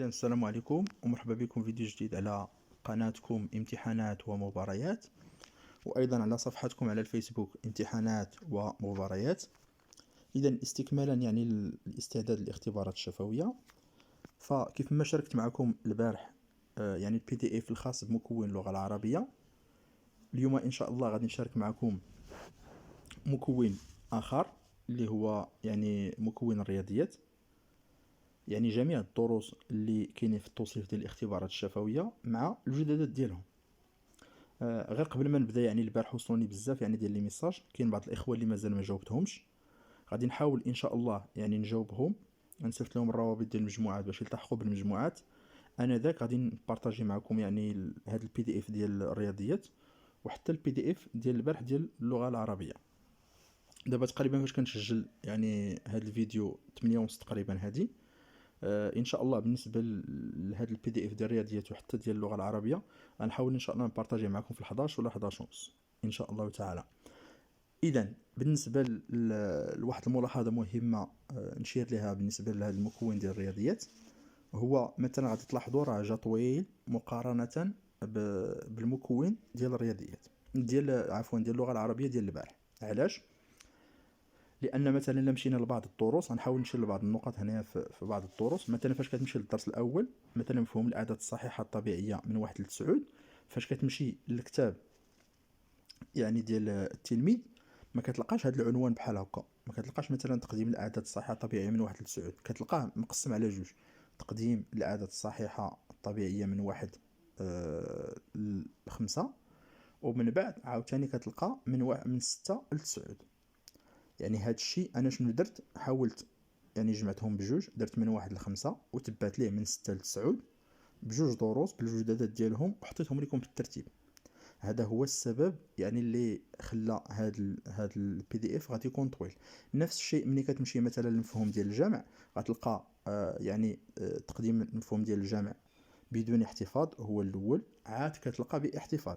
إذا السلام عليكم ومرحبا بكم في فيديو جديد على قناتكم امتحانات ومباريات، وأيضا على صفحتكم على الفيسبوك امتحانات ومباريات. إذا استكمالا يعني الاستعداد للاختبارات الشفوية، فكيف ما شاركت معكم البارح يعني البي دي اف الخاص بمكون اللغة العربية، اليوم إن شاء الله غادي نشارك معكم مكون آخر اللي هو يعني مكون الرياضيات. يعني جميع الدروس اللي كاينين في التوصيف ديال الاختبارات الشفويه مع الجدادات ديالهم. غير قبل ما نبدا، يعني البارح وصلوني بزاف يعني ديال لي ميساج، كاين بعض الاخوه اللي مازال ما جاوبتهمش، غادي نحاول ان شاء الله يعني نجاوبهم، نصيفط لهم الروابط ديال المجموعات باش يلتحقوا بالمجموعات. انا ذاك غادي نبارطاجي معكم يعني هذا البي دي اف ديال الرياضيات، وحتى البي دي اف ديال البارح ديال اللغه العربيه. دابا تقريبا فاش كنسجل يعني هذا الفيديو 8 ونص تقريبا هذه. ان شاء الله بالنسبه لهذا البي دي اف ديال الرياضيات وحتى ديال اللغه العربيه غنحاول ان شاء الله نبارطاجي معكم في 11 ولا 11 ونص ان شاء الله تعالى. اذا بالنسبه لواحد الملاحظه مهمه نشير لها بالنسبه لهذا المكون ديال الرياضيات، هو مثلا غادي تلاحظوا راه جا طويل مقارنه بالمكون ديال الرياضيات ديال عفوا ديال اللغه العربيه ديال البارح. علاش؟ لان مثلا الا مشينا لبعض الدروس غنحاول نشير لبعض النقط هنا في بعض الدروس. مثلا فاش كتمشي للدرس الاول، مثلا مفهوم الاعداد الصحيحه الطبيعيه من 1 ل 9، فاش كتمشي للكتاب يعني ديال التلميذ ما كتلقاش هذا العنوان بحال هكا، ما كتلقاش مثلا تقديم الاعداد الصحيحه الطبيعيه من 1 ل 9، كتلقاه مقسم على جوج: تقديم الاعداد الصحيحه الطبيعيه من 1 ل 5، ومن بعد عاوتاني كتلقى من 6 ل 9. يعني هاد الشيء انا شنو درت؟ حاولت يعني جمعتهم بجوج، درت من 1 ل 5 وتبعت ليه من 6 ل 9 بجوج دروس بالجدادات ديالهم وحطيتهم لكم بالترتيب. هذا هو السبب يعني اللي خلى هاد البي دي اف غادي يكون طويل. نفس الشيء ملي كتمشي مثلا للمفهوم ديال الجمع، غتلقى تقديم المفهوم ديال الجمع بدون احتفاظ هو الاول، عاد كتلقى باحتفاظ.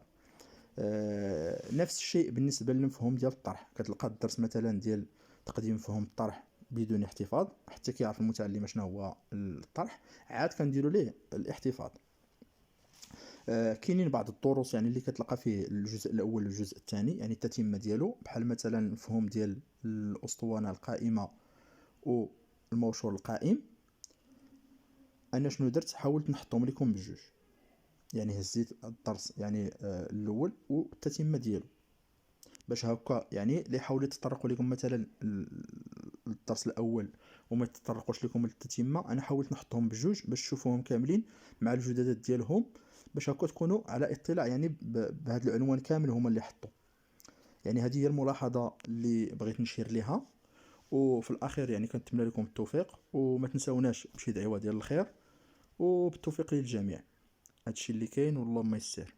نفس الشيء بالنسبه للمفهوم ديال الطرح، كتلقى الدرس مثلا ديال تقديم مفهوم الطرح بدون احتفاظ، حتى كيعرف المتعلم شنو هو الطرح، عاد كنديروا ليه الاحتفاظ. كاينين بعض الدروس يعني اللي كتلقى فيه الجزء الاول والجزء الثاني يعني التتمه ديالو، بحال مثلا المفهوم ديال الاسطوانه القائمه والموصول القائم. انا شنو درت؟ حاولت نحطهم لكم بجوج، يعني هزيت الدرس يعني الاول والتتمه ديالو، باش هكا يعني اللي حاولوا يتطرقوا لكم مثلا الدرس الاول وما تطرقوش لكم للتتمه، انا حاولت نحطهم بجوج باش تشوفوهم كاملين مع الجدادات ديالهم، باش هكا تكونوا على اطلاع يعني بهذا العنوان كامل هما اللي حطوا. يعني هذه هي الملاحظه اللي بغيت نشير لها. وفي الاخير يعني كنتمنى لكم التوفيق، وما تنساوناش بشي دعوه ديال الخير، وبالتوفيق للجميع. هادشي اللي كاين والله ما يسر.